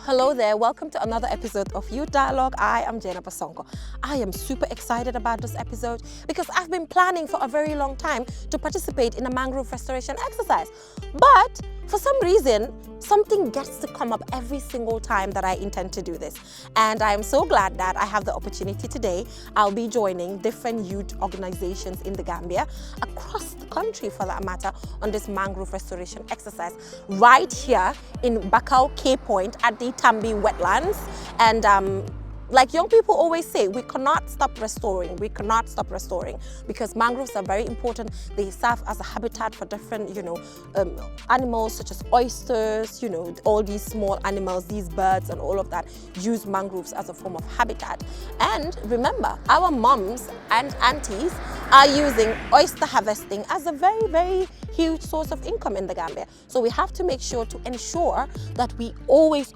Hello there, welcome to another episode of Youth Dialogue. I am Jenna Basongo. I am super excited about this episode because I've been planning for a very long time to participate in a mangrove restoration exercise. But for some reason, something gets to come up every single time that I intend to do this. And I am so glad that I have the opportunity today. I'll be joining different youth organizations in the Gambia, across the country for that matter, on this mangrove restoration exercise right here in Bakau Cape Point at the Tambi wetlands. And like young people always say, we cannot stop restoring. We cannot stop restoring because mangroves are very important. They serve as a habitat for different, animals such as oysters, all these small animals, these birds and all of that use mangroves as a form of habitat. And remember, our moms and aunties are using oyster harvesting as a very, very huge source of income in the Gambia. So we have to make sure to ensure that we always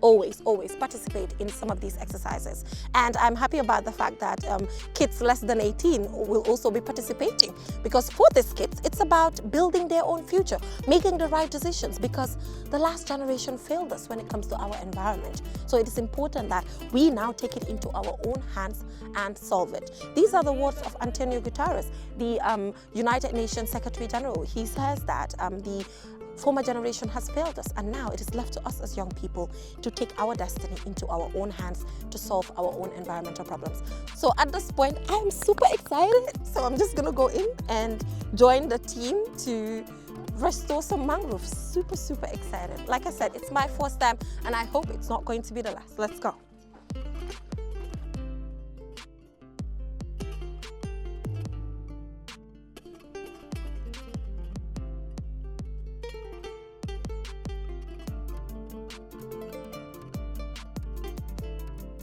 participate in some of these exercises. And I'm happy about the fact that kids less than 18 will also be participating, because for these kids, it's about building their own future, making the right decisions, because the last generation failed us when it comes to our environment. So it is important that we now take it into our own hands and solve it. These are the words of Antonio Guterres, the United Nations Secretary General. He says that the former generation has failed us, and now it is left to us as young people to take our destiny into our own hands to solve our own environmental problems. So at this point, I'm super excited. So I'm just gonna go in and join the team to restore some mangroves. Super excited. Like I said, it's my first time and I hope it's not going to be the last. Let's go.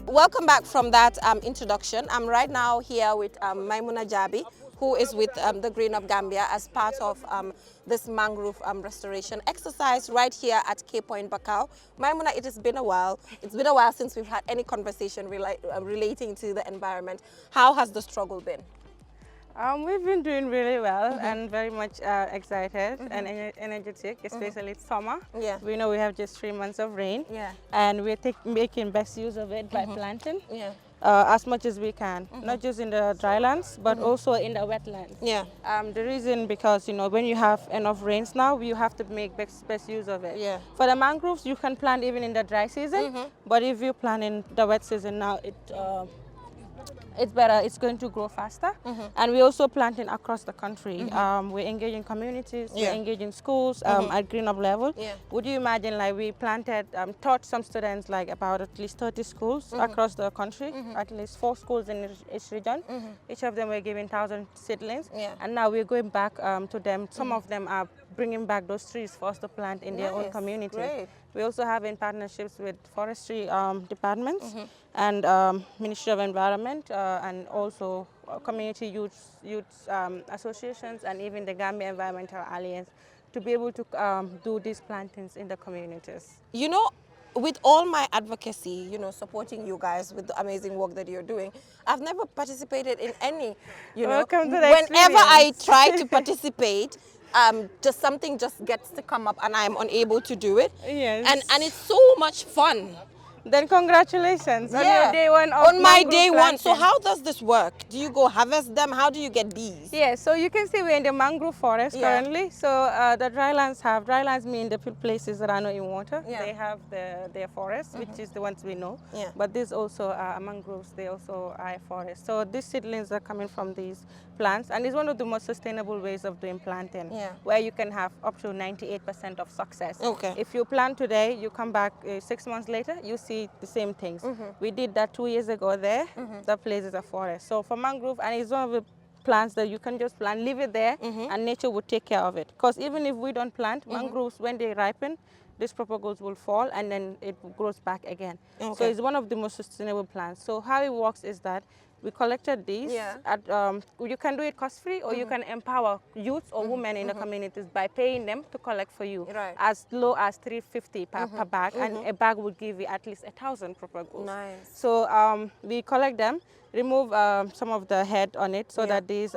Welcome back from that introduction. I'm right now here with Maimuna Jabi, who is with the Green of Gambia as part of this mangrove restoration exercise right here at Cape Point, Bakau. Maimuna, it has been a while. It's been a while since we've had any conversation relating to the environment. How has the struggle been? We've been doing really well and very much excited and energetic, especially summer. Yeah. We know we have just 3 months of rain, Yeah. and we're making best use of it by planting Yeah. as much as we can, not just in the drylands, but also in the wetlands. Yeah. The reason because, when you have enough rains now, you have to make best use of it. Yeah. For the mangroves, you can plant even in the dry season, but if you plant in the wet season now, it's better, it's going to grow faster. And we're also planting across the country. We're engaging communities, we're engaging schools at Green Up level. Yeah. Would you imagine, like, we planted, taught some students like about at least 30 schools across the country, at least 4 schools in each region. Each of them were giving 1,000 seedlings. Yeah. And now we're going back to them. Some of them are bringing back those trees for us to plant in their own Nice. communities. Great. We also have in partnerships with forestry departments and Ministry of Environment and also community youth associations and even the Gambia Environmental Alliance to be able to do these plantings in the communities. With all my advocacy, supporting you guys with the amazing work that you're doing, I've never participated in any, Welcome to the whenever I experience. try to participate, just something just gets to come up and I'm unable to do it. Yes. And it's so much fun. Then congratulations on Yeah. your day one of On my mangrove day one. So planting. how does this work? Do you go harvest them? How do you get these? Yeah, so you can see we're in the mangrove forest currently. So the drylands mean the places that are not in water. Yeah. They have their forests, which is the ones we know. Yeah. But these also are mangroves, they also are a forest. So these seedlings are coming from these plants, and it's one of the most sustainable ways of doing planting, Yeah. where you can have up to 98% of success. Okay. If you plant today, you come back 6 months later, you see the same things. We did that 2 years ago there. The place is a forest. So for mangrove, and it's one of the plants that you can just plant, leave it there, and nature will take care of it. Because even if we don't plant, mangroves, when they ripen, these propagules will fall and then it grows back again. So Okay. it's one of the most sustainable plants. So how it works is that we collected these. Yeah. You can do it cost-free, or you can empower youth or women in the communities by paying them to collect for you, Right. as low as $3.50 per bag, and a bag would give you at least 1,000 propagules. Nice. So we collect them, remove some of the head on it so that these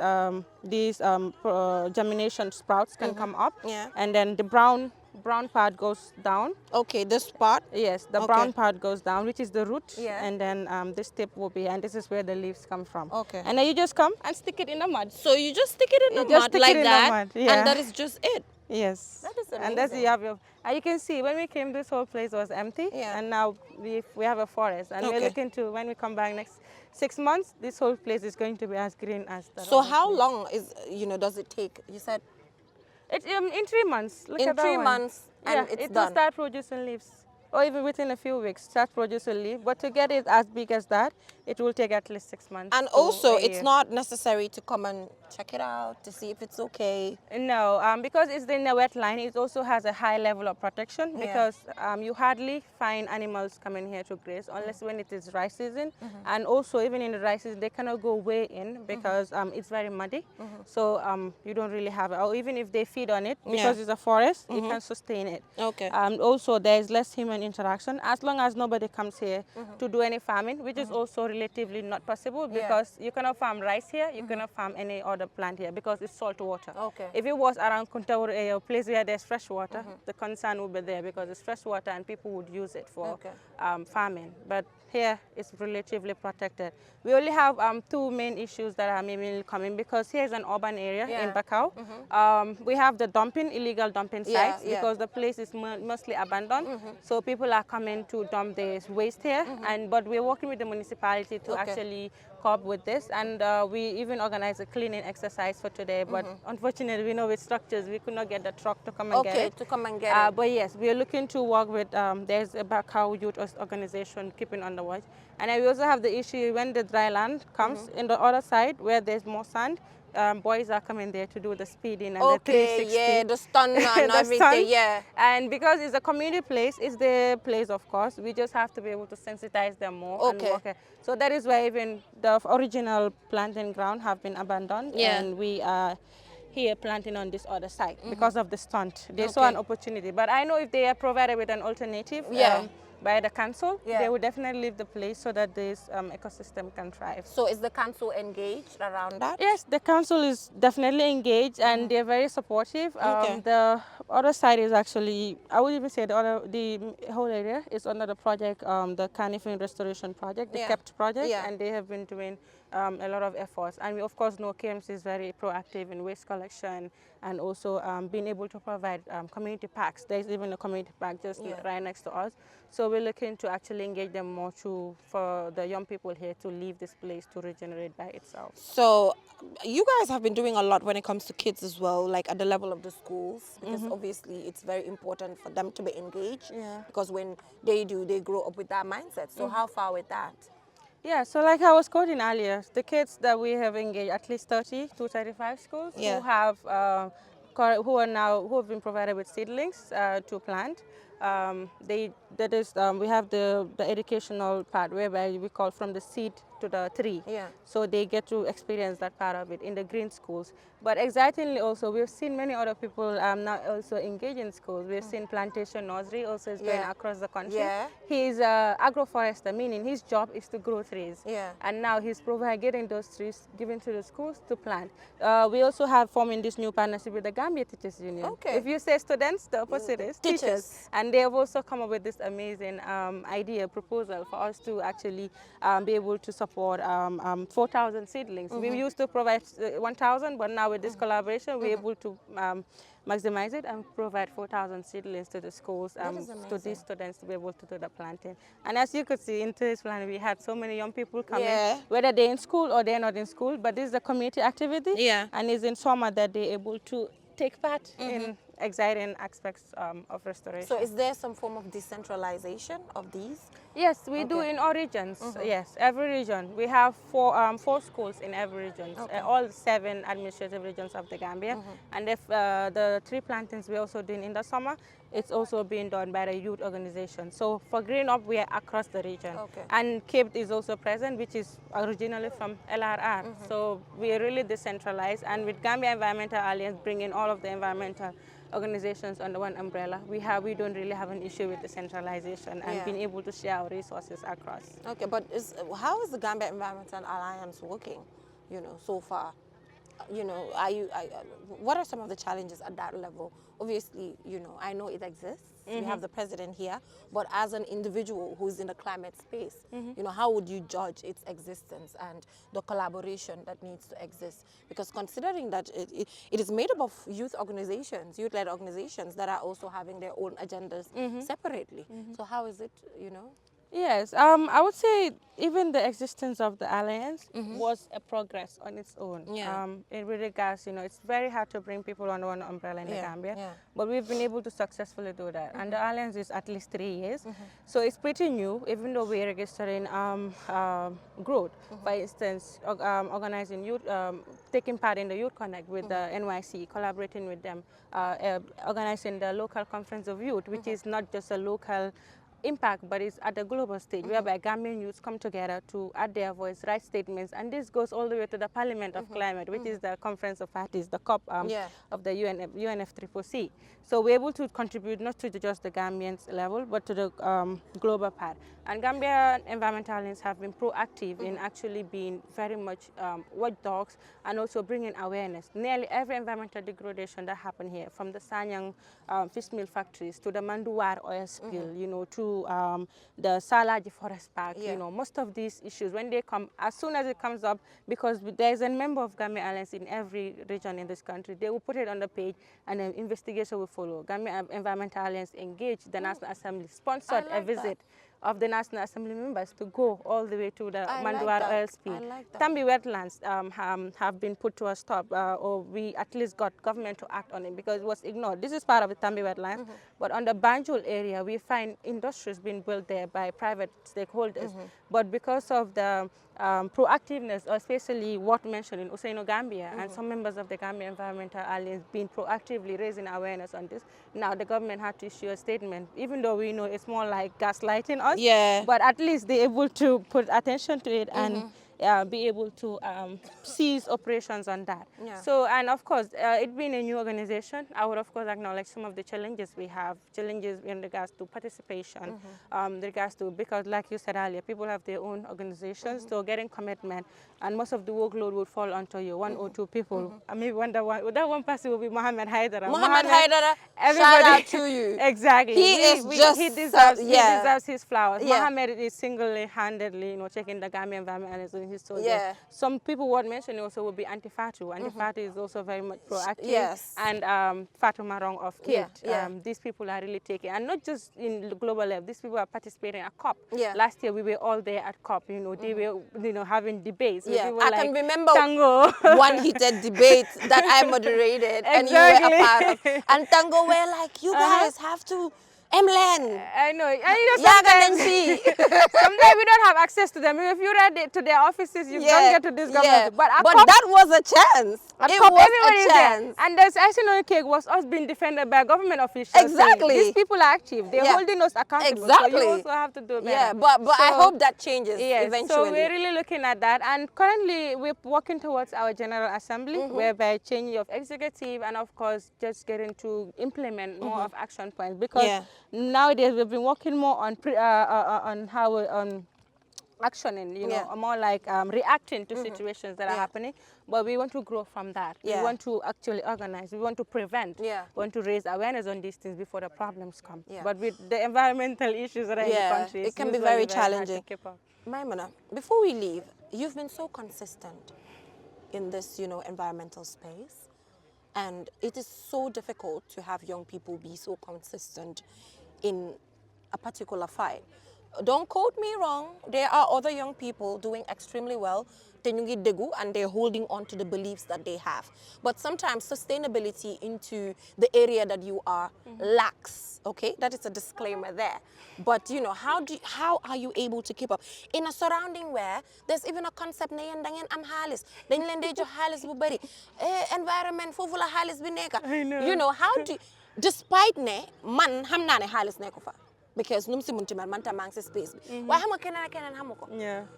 germination sprouts can come up, Yeah. and then the brown brown part goes down. Okay, this part. Yes, the Okay. brown part goes down, which is the root. Yeah. And then this tip will be, and this is where the leaves come from. Okay. And then you just come and stick it in the mud. So you just stick it in You the just mud stick like it in the that, mud, yeah. and that is just it. Yes. That is And that's amazing. you have your, and you can see when we came, this whole place was empty. Yeah. And now we have a forest, and we're Okay. looking to, when we come back next 6 months, this whole place is going to be as green as the So other how place. long does it take? You said It's in 3 months. Look in at that 3 one. months, and Yeah, it's it will done. start producing leaves. Or even within a few weeks, start producing leaves. But to get it as big as that, it will take at least 6 months. And to also, a it's year. not necessary to come and check it out to see if it's okay. No, because it's in a wetland, it also has a high level of protection Yeah. because you hardly find animals coming here to graze unless when it is dry season. And also, even in the dry season, they cannot go way in because it's very muddy. So you don't really have it. Or even if they feed on it, because Yeah. it's a forest, it can sustain it. Okay. Also, there's less human interaction as long as nobody comes here to do any farming, which is also relatively not possible Yeah. because you cannot farm rice here, you cannot farm any other plant here because it's salt water. Okay. If it was around Kuntaur, a place where there's fresh water, the concern would be there because it's fresh water and people would use it for Okay. farming. But here it's relatively protected. We only have 2 main issues that are maybe coming because here's an urban area Yeah. in Bakau. We have the illegal dumping Yeah, sites yeah. because the place is mostly abandoned. So people are coming to dump their waste here, but we're working with the municipality to Okay. actually cope with this, and we even organized a cleaning exercise for today. But unfortunately, we know with structures, we could not get the truck to come and get Okay, it. to come and get it. But yes, we are looking to work with, there's a Bakau youth organization keeping on the watch. And then we also have the issue when the dry land comes in the other side where there's more sand, boys are coming there to do the speeding and the Okay, 360. yeah, the stun and The everything, stunt. yeah. And because it's a community place, it's their place, of course. We just have to be able to sensitize them more. Okay. And work it. So that is why even the original planting ground have been abandoned. Yeah. And we are here planting on this other side because of the stunt. They saw Okay. an opportunity. But I know if they are provided with an alternative, Yeah. by the council, Yeah. they will definitely leave the place so that this ecosystem can thrive. So is the council engaged around that? Yes, the council is definitely engaged and they're very supportive. Okay. The other side is actually, I would even say the whole area is under the project, the Carnifin Restoration Project, the Yeah. KEPT project, Yeah. and they have been doing a lot of efforts. And we of course know KMC is very proactive in waste collection and also being able to provide community parks. There's even a community park just Yeah. right next to us. So we're looking to actually engage them more for the young people here to leave this place to regenerate by itself. So you guys have been doing a lot when it comes to kids as well, like at the level of the schools, because obviously it's very important for them to be engaged. Yeah. Because when they do, they grow up with that mindset. So how far with that? Yeah, so like I was quoting earlier, the kids that we have engaged, at least 30 to 35 schools Yeah. who have been provided with seedlings to plant. We have the educational part whereby we call from the seed to the tree. Yeah. So they get to experience that part of it in the green schools. But excitingly also, we've seen many other people now also engage in schools. We've seen Plantation Nursery also is going Yeah. across the country. Yeah. He's an agroforester, meaning his job is to grow trees. Yeah. And now he's getting those trees given to the schools to plant. We also have forming this new partnership with the Gambia Teachers Union. Okay. If you say students, the opposite is Teachers. teachers. And they have also come up with this amazing proposal for us to actually be able to support 4,000 seedlings. We used to provide 1,000, but now with this collaboration, we're able to maximize it and provide 4,000 seedlings to the schools, is to amazing. these students to be able to do the planting. And as you could see in today's plan, we had so many young people coming, Yeah. whether they're in school or they're not in school, but this is a community activity. Yeah. And it's in summer that they're able to take part in exciting aspects of restoration. So is there some form of decentralization of these? Yes, we do Okay. in all regions. Yes, every region. We have four schools in every region, all 7 administrative regions of the Gambia. And if the tree plantings we're also doing in the summer, it's also being done by the youth organization. So for Green Up, we are across the region. Okay. And KEPT is also present, which is originally from LRR. So we are really decentralized. And with Gambia Environmental Alliance bringing all of the environmental organizations under one umbrella, we don't really have an issue with decentralization and Yeah. being able to share our resources across. Okay, but how is the Gambia Environmental Alliance working, so far? you know, what are some of the challenges at that level? Obviously, you know, I know it exists. We have the president here, but as an individual who's in the climate space, you know, how would you judge its existence and the collaboration that needs to exist? Because considering that it is made up of youth organizations, youth-led organizations that are also having their own agendas separately. So how is it, you know? Yes, I would say even the existence of the alliance was a progress on its own. Yeah. In regards, you know, it's very hard to bring people under one umbrella in the Gambia, but we've been able to successfully do that. And the alliance is at least 3 years, so it's pretty new. Even though we're registering growth, for instance, organizing youth, taking part in the Youth Connect with the NYC, collaborating with them, organizing the local conference of youth, which is not just a local impact, but it's at the global stage, whereby Gambian youths come together to add their voice, write statements, and this goes all the way to the Parliament of Climate, which is the Conference of Parties, the COP of the UNFCCC. So we're able to contribute not to just the Gambians level, but to the global part. And Gambian environmentalists have been proactive in actually being very much watchdogs and also bringing awareness. Nearly every environmental degradation that happened here, from the Sanyang fish meal factories to the Manduwar oil spill, you know, to the Salaji Forest Park, you know, most of these issues, when they come, as soon as it comes up, because there's a member of Gambia Alliance in every region in this country, they will put it on the page and an investigation will follow. Gambia Environmental Alliance engaged the National Assembly, sponsored a visit of the National Assembly members to go all the way to the Manduar oil spill. Tambi wetlands have been put to a stop, or we at least got government to act on it because it was ignored. This is part of the Tambi wetlands, but on the Banjul area, we find industries being built there by private stakeholders. But because of the proactiveness, especially what mentioned in Usaino Gambia and some members of the Gambia Environmental Alliance being proactively raising awareness on this, now the government had to issue a statement, even though we know it's more like gaslighting us, but at least they're able to put attention to it and be able to cease operations on that. So, and of course, it being a new organization, I would of course acknowledge some of the challenges we have, challenges in regards to participation, regards to, because like you said earlier, people have their own organizations, so getting commitment, and most of the workload would fall onto you, one or two people. I mean, that one person will be Mohammed Haidara. Mohammed Haidara, everybody, shout out to you. Exactly. He deserves his flowers. Mohammed is single-handedly, you know, checking the Gambia environment in his soldiers. Some people would mention also will be Anti-Fatu. Anti-Fatu is also very much proactive. And Fatu Marong of Kate. These people are really taking, and not just in the global level, these people are participating at COP. Last year we were all there at COP, you know, they were, you know, having debates. I can remember one heated debate that I moderated and you were a part of. And Tango were like, you guys have to Emlen. I know. And you know, sometimes we don't have access to them. If you read it to their offices, you don't get to this government. But that was a chance. It was a chance. And there's icing on the cake was us being defended by government officials. Exactly. These people are active. They're holding us accountable. Exactly. So you also have to do better. Yeah, but I hope that changes eventually. So we're really looking at that. And currently we're working towards our General Assembly, whereby change of executive and of course just getting to implement more of action points. Because nowadays we've been working more on actioning, you know, more like reacting to situations that are happening. But we want to grow from that. We want to actually organize. We want to prevent. We want to raise awareness on these things before the problems come. But with the environmental issues that are in the country, it can be very challenging. Maimuna, before we leave, you've been so consistent in this, you know, environmental space. And it is so difficult to have young people be so consistent in a particular fight. Don't quote me wrong. There are other young people doing extremely well. And they're holding on to the beliefs that they have. But sometimes sustainability into the area that you are lacks. Okay, that is a disclaimer there. But you know, how are you able to keep up in a surrounding where there's even a concept na yan dangen am halis, dañ len dey jox halis bu bari, environment fofu la halis bi neka. You know, how do, despite ne man xam naa ne halis nekku fa. Because num si munti man ta mang space. Why hama kenen hamako?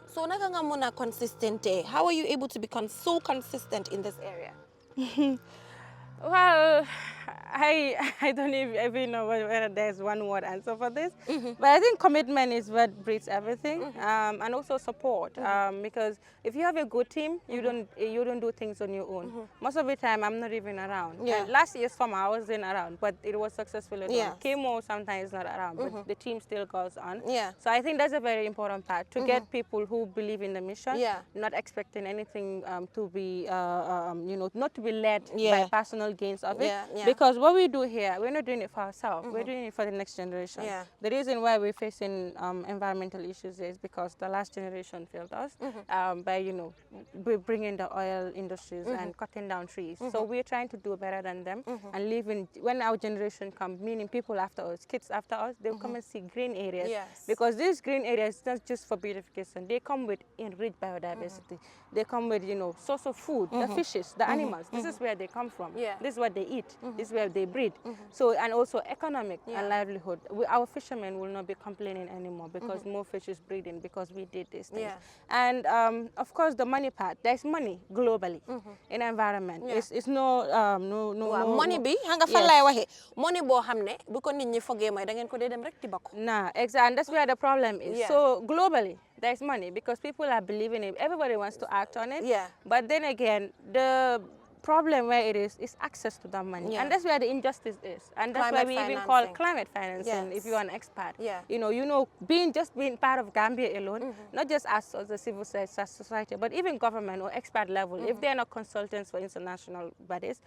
So naka nga muna consistent. How are you able to be so consistent in this area? Well, I don't even know whether there's one word answer for this, but I think commitment is what breeds everything, and also support. Because if you have a good team, you don't do things on your own. Most of the time, I'm not even around. Yeah. Last year's summer, I wasn't around, but it was successful. Yes. Chemo sometimes not around, but the team still goes on. Yeah. So I think that's a very important part to get people who believe in the mission, Yeah. not expecting anything to be, not to be led Yeah. by personal gains of it. Yeah, yeah. Because what we do here, we're not doing it for ourselves. We're doing it for the next generation. Yeah. The reason why we're facing environmental issues is because the last generation failed us by, bringing the oil industries and cutting down trees. So we're trying to do better than them and live in, when our generation comes, meaning people after us, kids after us, they'll come and see green areas. Yes. Because these green areas, not just for beautification, they come with enriched biodiversity. They come with, source of food, the fishes, the animals. This is where they come from. Yeah. This is what they eat. This is where they breed. So, and also economic and livelihood. Our fishermen will not be complaining anymore because more fish is breeding because we did these things. Yeah. And of course, the money part. There's money globally in environment. Yeah. It's no money bi hanga fan lay waxe money bo xamne bu ko nit ñi fogé moy da ngeen ko dé dem rek tibako. Nah, exactly. And that's where the problem is. Yeah. So globally, there's money because people are believing it. Everybody wants to act on it. Yeah. But then again, the problem where it is access to that money. Yeah. And that's where the injustice is. And that's Climate why we even call financing. climate financing, Yes. if you're an expert. Yeah. Being part of Gambia alone, not just us as a civil society, but even government or expert level, if they're not consultants for international bodies,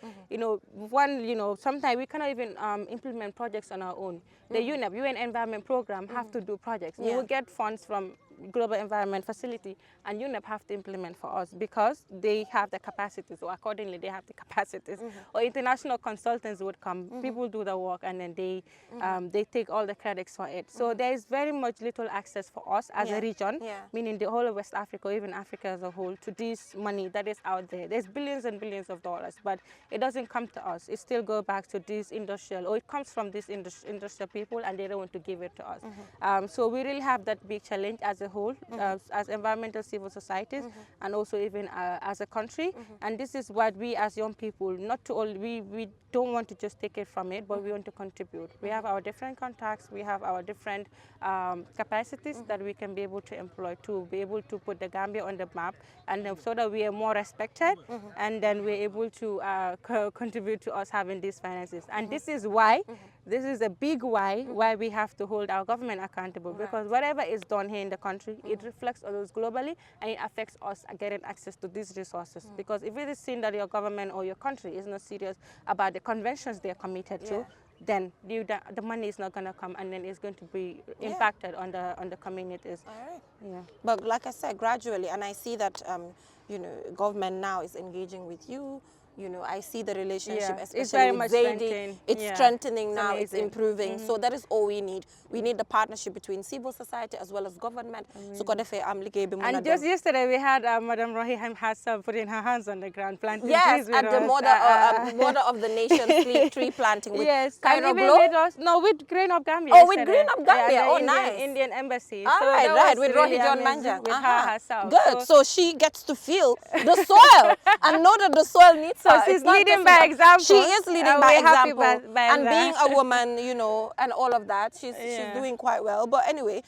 sometimes we cannot even implement projects on our own. The UNEP, UN Environment Program, have to do projects. We Yeah. will get funds from Global Environment Facility, and UNEP have to implement for us because they have the capacities, or accordingly they have the capacities. Or international consultants would come, people do the work, and then they take all the credits for it. So there is very much little access for us as a region, meaning the whole of West Africa, or even Africa as a whole, to this money that is out there. There's billions and billions of dollars, but it doesn't come to us. It still goes back to these industrial, or it comes from these industrial people, and they don't want to give it to us. So we really have that big challenge as a whole, as environmental civil societies, and also even as a country. And this is what we as young people, not to all, we don't want to just take it from it, but we want to contribute. We have our different contacts, we have our different capacities that we can be able to employ to be able to put the Gambia on the map, and so that we are more respected, and then we're able to contribute to us having these finances. And this is why, this is a big why we have to hold our government accountable, because whatever is done here in the country, it reflects on us globally, and it affects us getting access to these resources. Because if it is seen that your government or your country is not serious about the conventions they are committed to, then the money is not going to come, and then it's going to be impacted on the communities. All right. Yeah. But like I said, gradually, and I see that government now is engaging with you. I see the relationship, especially it's very with much Zaidi. strengthened. It's strengthening now, it's amazing. improving. So that is all we need. We need the partnership between civil society as well as government. So And just yesterday we had Madam Rohim herself putting her hands on the ground, planting yes, trees with at the us. mother of the nation tree planting with Cairo and even Glow. with us, with Green Up Gambia. Oh, with yesterday. Green Up Gambia. Yeah, the nice. Indian embassy. All so right, that right, was with really Rohi John amazing Manja. with her herself. Good. So she gets to feel the soil and know that the soil needs her. So she's It's not leading just by about- example. She is leading And by we're happy example. by And that. being a woman, and all of that, she's doing quite well. But anyway,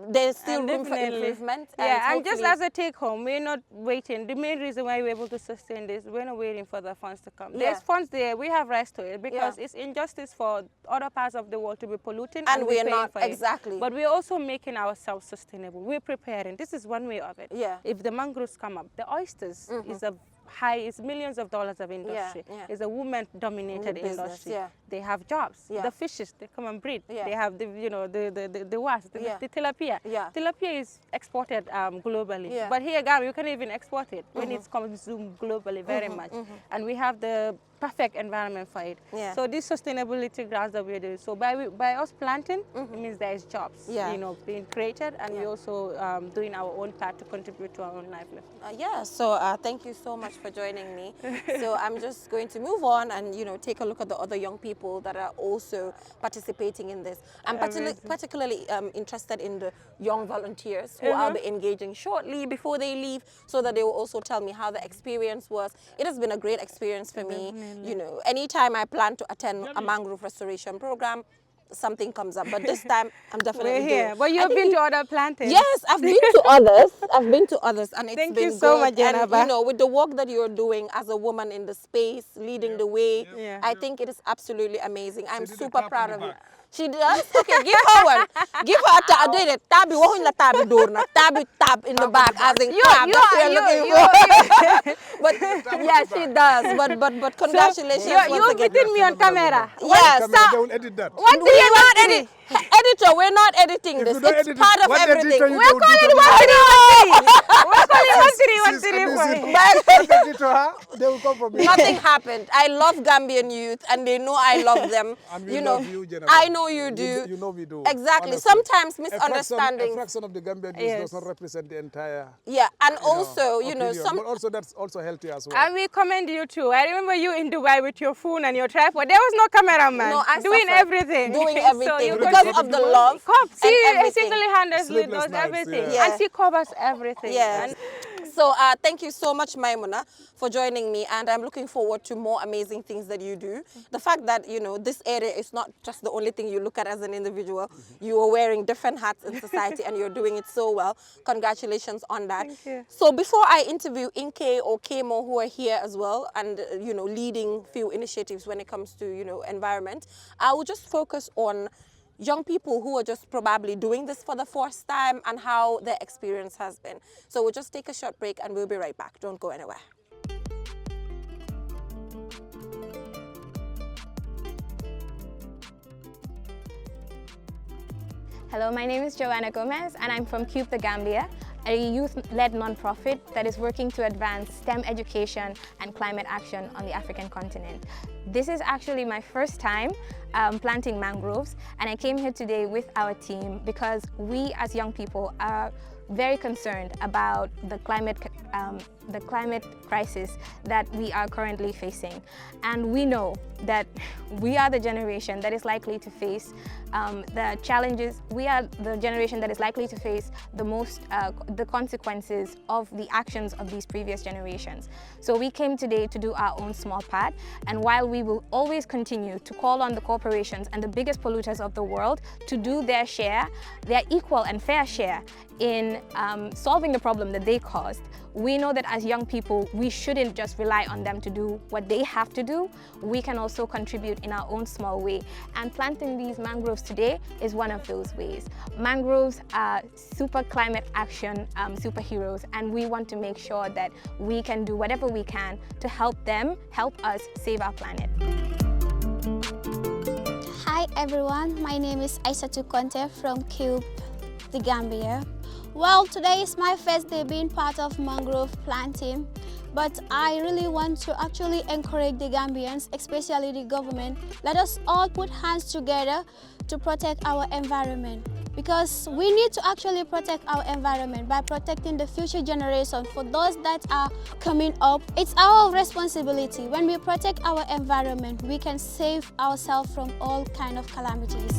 there's still room for Definitely. improvement. And just hopefully- as a take home, we're not waiting. The main reason why we're able to sustain this, we're not waiting for the funds to come. There's funds there, we have rights to it, because it's injustice for other parts of the world to be polluting, And we're paying not, for it. exactly. But we're also making ourselves sustainable. We're preparing. This is one way of it. Yeah. If the mangroves come up, the oysters is millions of dollars of industry. It's a woman-dominated Business, industry. They have jobs. The fishes, they come and breed. They have the wasp, the tilapia. Tilapia is exported globally. But here, Gambia, you can even export it when it's consumed globally very much. And we have the perfect environment for it. So these sustainability grounds that we're doing. So by us planting, it means there is jobs, being created, and we're also doing our own part to contribute to our own livelihood. So thank you so much for joining me. So I'm just going to move on and take a look at the other young people that are also participating in this. I'm particularly interested in the young volunteers who I'll be engaging shortly before they leave, so that they will also tell me how the experience was. It has been a great experience for me. you know, anytime I plan to attend a mangrove restoration program, something comes up. But this time, I'm definitely We're here. doing. But you've been to other plantains. Yes, I've been to others. I've been to others, and it's Thank been you so good. much, Jenaba. And you know, with the work that you're doing as a woman in the space, leading the way, I think it is absolutely amazing. I'm super proud of you. She does? Okay, give her one. Give her a tab. Do it. Tab. What in the tab door? Tab in the back. As in tab. That's what you're looking for. But yeah, she does. But congratulations. You're beating me on camera. Yes. They will edit that. What do you not edit? Editor, we're not editing this. you don't It's edit part it, of what everything. editor you We're don't calling do it 1-3-1-3. We're calling 1-3-1-3. They will come from me. Nothing happened. I love Gambian youth, and they know I love them. And we you know, love you, Jennifer. I know you do. You know we do. Exactly. Honestly. Sometimes A misunderstandings. fraction of the Gambian youth does not represent the entire. Yeah, and also, you know, opinion. But also that's also healthy as well. And we commend you too. I remember you in Dubai with your phone and your tripod. There was no cameraman. No, I doing suffered. everything. Doing So everything you because continue- of the love. She and everything. single-handedly Sleepless does nights, everything. yeah. And she covers everything. Yeah. And So thank you so much, Maimuna, for joining me, and I'm looking forward to more amazing things that you do. The fact that, you know, this area is not just the only thing you look at as an individual. You are wearing different hats in society, and you're doing it so well. Congratulations on that. Thank you. So before I interview Inke or Kemo, who are here as well, and, you know, leading few initiatives when it comes to, you know, environment, I will just focus on young people who are just probably doing this for the first time and how their experience has been. So we'll just take a short break and we'll be right back. Don't go anywhere. Hello, my name is Joanna Gomez and I'm from Cube the Gambia, a youth-led non-profit that is working to advance STEM education and climate action on the African continent. This is actually my first time planting mangroves, and I came here today with our team because we as young people are very concerned about the climate crisis that we are currently facing. And we know that we are the generation that is likely to face the challenges. We are the generation that is likely to face the most, the consequences of the actions of these previous generations. So we came today to do our own small part, and while we will always continue to call on the corporations and the biggest polluters of the world to do their share, their equal and fair share in solving the problem that they caused, we know that as young people, we shouldn't just rely on them to do what they have to do. We can also contribute in our own small way. And planting these mangroves today is one of those ways. Mangroves are super climate action superheroes, and we want to make sure that we can do whatever we can to help them, help us save our planet. Hi everyone, my name is Aissatou Conte from Cube the Gambia. Well, today is my first day being part of mangrove planting, but I really want to actually encourage the Gambians, especially the government. Let us all put hands together to protect our environment, because we need to actually protect our environment by protecting the future generation. For those that are coming up, it's our responsibility. When we protect our environment, we can save ourselves from all kinds of calamities.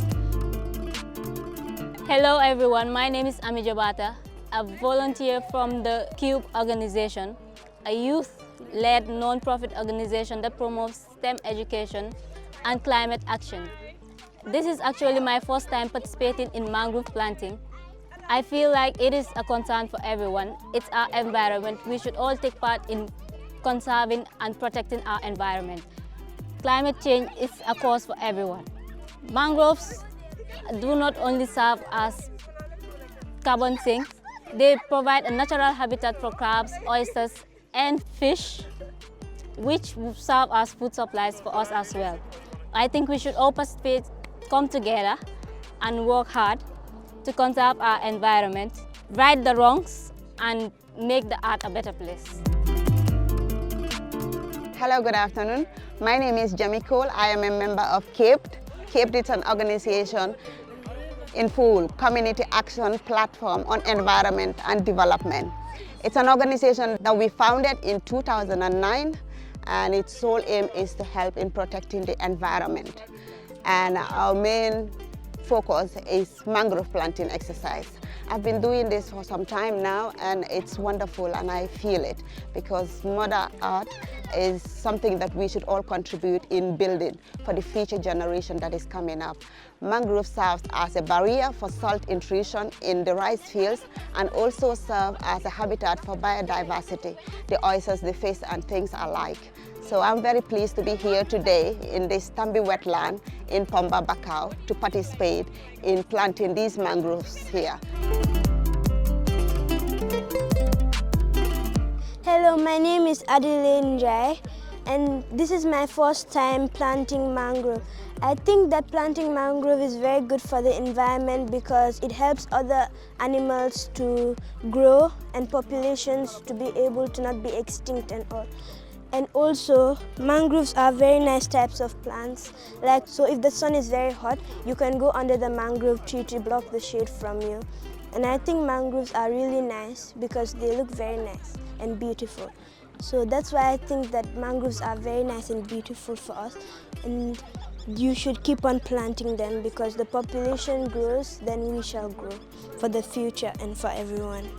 Hello everyone, my name is Ami Jabata, a volunteer from the Cube organization, a youth-led non-profit organization that promotes STEM education and climate action. This is actually my first time participating in mangrove planting. I feel like it is a concern for everyone. It's our environment. We should all take part in conserving and protecting our environment. Climate change is a cause for everyone. Mangroves do not only serve as carbon sinks, they provide a natural habitat for crabs, oysters, and fish, which will serve as food supplies for us as well. I think we should all participate, come together, and work hard to conserve our environment, right the wrongs, and make the earth a better place. Hello, good afternoon. My name is Jamie Cole. I am a member of CAPED. CAPED is an organization in full community action platform on environment and development. It's an organization that we founded in 2009, and its sole aim is to help in protecting the environment. And our main focus is mangrove planting exercise. I've been doing this for some time now, and it's wonderful, and I feel it, because Mother Earth is something that we should all contribute in building for the future generation that is coming up. Mangrove serves as a barrier for salt intrusion in the rice fields, and also serve as a habitat for biodiversity, the oysters, the fish, and things alike. So I'm very pleased to be here today in this Tambi wetland in Pomba Bakau to participate in planting these mangroves here. Hello, my name is Adelaine Jai, and this is my first time planting mangrove. I think that planting mangrove is very good for the environment because it helps other animals to grow and populations to be able to not be extinct and all. And also, mangroves are very nice types of plants. Like, so if the sun is very hot, you can go under the mangrove tree to block the shade from you. And I think mangroves are really nice because they look very nice and beautiful. So that's why I think that mangroves are very nice and beautiful for us. And you should keep on planting them because the population grows, then we shall grow for the future and for everyone.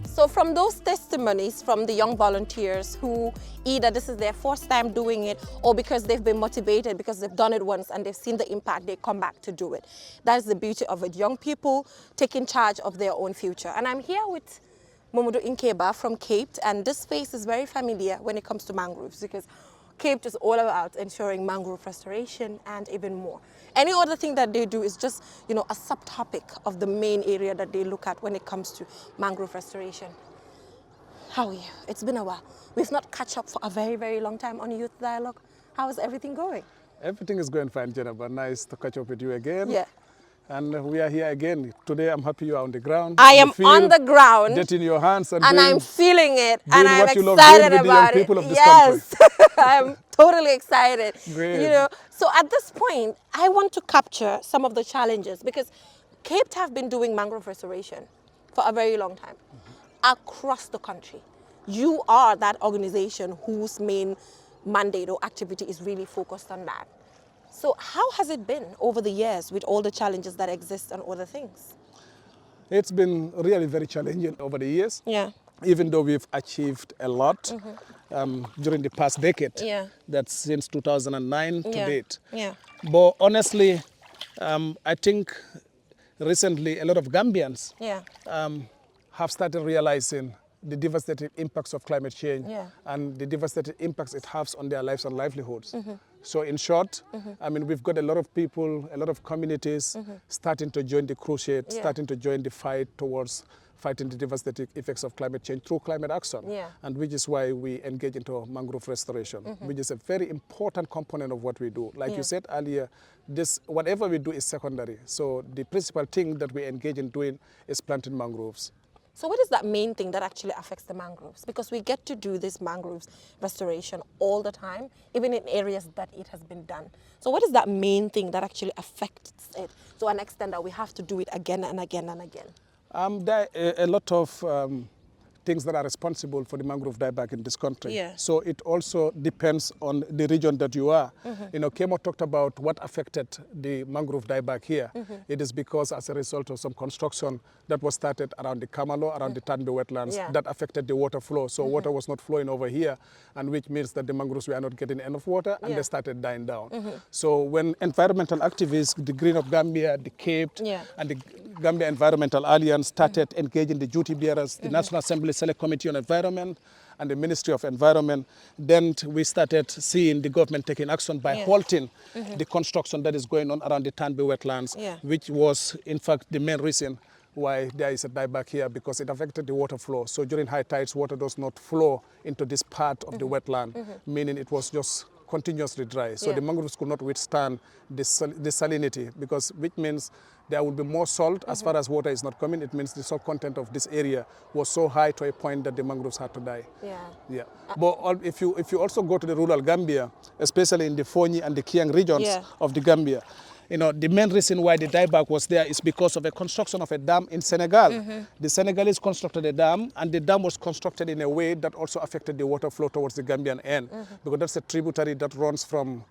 So from those testimonies from the young volunteers who either this is their first time doing it or because they've been motivated because they've done it once and they've seen the impact, they come back to do it. That's the beauty of it. Young people taking charge of their own future. And I'm here with Mamadou Nkeba from Caped, and this face is very familiar when it comes to mangroves because Caped is all about ensuring mangrove restoration and even more. Any other thing that they do is just, a subtopic of the main area that they look at when it comes to mangrove restoration. How are you? It's been a while. We've not catch up for a very, very long time on Youth Dialogue. How is everything going? Everything is going fine, Jennifer. Nice to catch up with you again. Yeah. And we are here again. Today I'm happy you are on the ground. I am on the ground. Get in your hands and I'm feeling it. And I'm what you love excited doing with about the young it. people of this Yes. country. I'm totally excited. Great. So at this point, I want to capture some of the challenges because Caped have been doing mangrove restoration for a very long time across the country. You are that organization whose main mandate or activity is really focused on that. So how has it been over the years with all the challenges that exist and other things? It's been really very challenging over the years. Yeah. Even though we've achieved a lot during the past decade. Yeah. That's since 2009 to date. Yeah. But honestly, I think recently a lot of Gambians have started realizing the devastating impacts of climate change and the devastating impacts it has on their lives and livelihoods. So in short, I mean, we've got a lot of people, a lot of communities starting to join the crusade, starting to join the fight towards fighting the devastating effects of climate change through climate action. And which is why we engage into mangrove restoration, which is a very important component of what we do. Like you said earlier, whatever we do is secondary. So the principal thing that we engage in doing is planting mangroves. So what is that main thing that actually affects the mangroves? Because we get to do this mangroves restoration all the time, even in areas that it has been done. So what is that main thing that actually affects it to an extent that we have to do it again and again and again? There are a lot of things that are responsible for the mangrove dieback in this country. So it also depends on the region that you are. Kemo talked about what affected the mangrove dieback here. It is because as a result of some construction that was started around the Kamalo, around the Tanbe wetlands, that affected the water flow. So water was not flowing over here, and which means that the mangroves were not getting enough water, and they started dying down. So when environmental activists, the Green of Gambia, the Caped, and the Gambia Environmental Alliance started engaging the duty bearers, the National Assembly Select Committee on Environment and the Ministry of Environment, then we started seeing the government taking action by halting the construction that is going on around the Tanbe wetlands, which was in fact the main reason why there is a dieback here, because it affected the water flow. So during high tides, water does not flow into this part of the wetland, meaning it was just continuously dry. So the mangroves could not withstand the salinity, which means there will be more salt as far as water is not coming. It means the salt content of this area was so high to a point that the mangroves had to die. But if you also go to the rural Gambia, especially in the Fonyi and the Kiang regions of the Gambia, the main reason why the dieback was there is because of the construction of a dam in Senegal. The Senegalese constructed a dam, and the dam was constructed in a way that also affected the water flow towards the Gambian end, because that's a tributary that runs from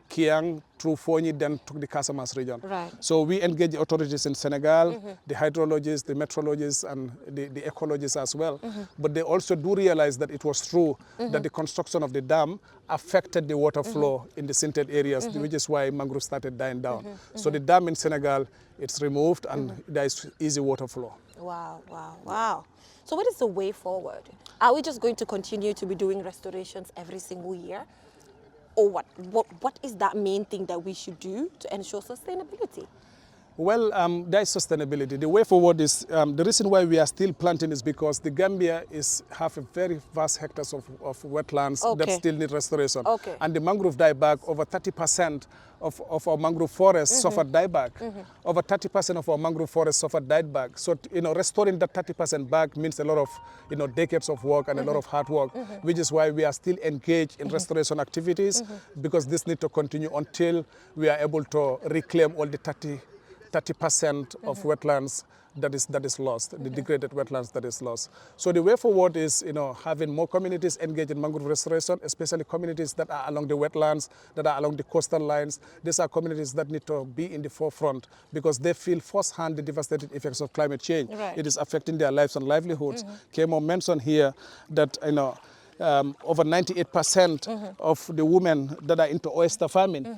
Kiang through Fonyi, then to the Casamance region. Right. So we engage the authorities in Senegal, the hydrologists, the meteorologists, and the ecologists as well. But they also do realize that it was true that the construction of the dam affected the water flow in the sintered areas, which is why mangrove started dying down. So the dam in Senegal, it's removed, and there is easy water flow. Wow, wow, wow. So what is the way forward? Are we just going to continue to be doing restorations every single year? Or what is that main thing that we should do to ensure sustainability? Well, there is sustainability. The way forward is, the reason why we are still planting is because the Gambia have a very vast hectares of wetlands that still need restoration. Okay. And the mangrove dieback, over 30% of our mangrove forests suffered dieback. Over 30% of our mangrove forests suffered dieback. So, restoring that 30% back means a lot of, decades of work and a lot of hard work, which is why we are still engaged in restoration activities, because this needs to continue until we are able to reclaim all the 30% of wetlands that is lost, the degraded wetlands that is lost. So the way forward is, having more communities engaged in mangrove restoration, especially communities that are along the wetlands, that are along the coastal lines. These are communities that need to be in the forefront because they feel firsthand the devastating effects of climate change. Right. It is affecting their lives and livelihoods. Kemo mentioned here that, over 98% of the women that are into oyster farming,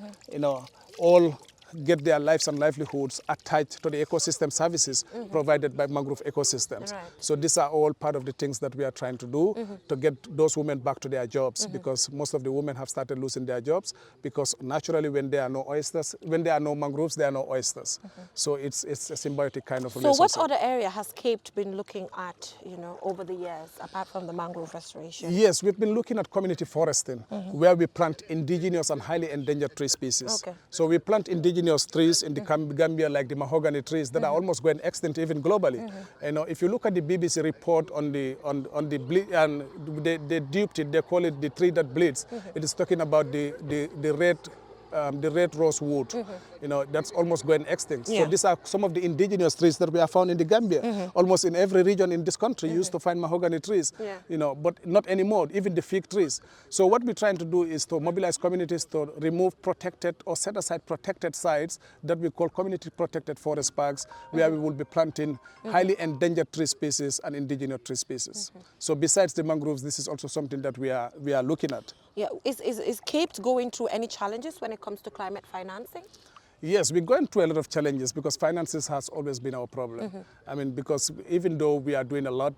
all get their lives and livelihoods attached to the ecosystem services provided by mangrove ecosystems. Right. So these are all part of the things that we are trying to do to get those women back to their jobs, because most of the women have started losing their jobs because naturally when there are no oysters, when there are no mangroves, there are no oysters. So it's a symbiotic kind of relationship. So what other area has CAPE been looking at, over the years, apart from the mangrove restoration? Yes, we've been looking at community foresting, where we plant indigenous and highly endangered tree species. Okay. So we plant indigenous trees in the Gambia, like the mahogany trees that are almost going extinct even globally. If you look at the BBC report on the and they duped it, they call it the tree that bleeds. It is talking about the red rosewood, that's almost going extinct. Yeah. So these are some of the indigenous trees that we have found in the Gambia. Almost in every region in this country, you used to find mahogany trees, but not anymore, even the fig trees. So what we're trying to do is to mobilize communities to remove protected or set aside protected sites that we call community protected forest parks, where we will be planting highly endangered tree species and indigenous tree species. So besides the mangroves, this is also something that we are looking at. Yeah, is CAPE going through any challenges when it comes to climate financing? Yes, we're going through a lot of challenges because finances has always been our problem. I mean, because even though we are doing a lot,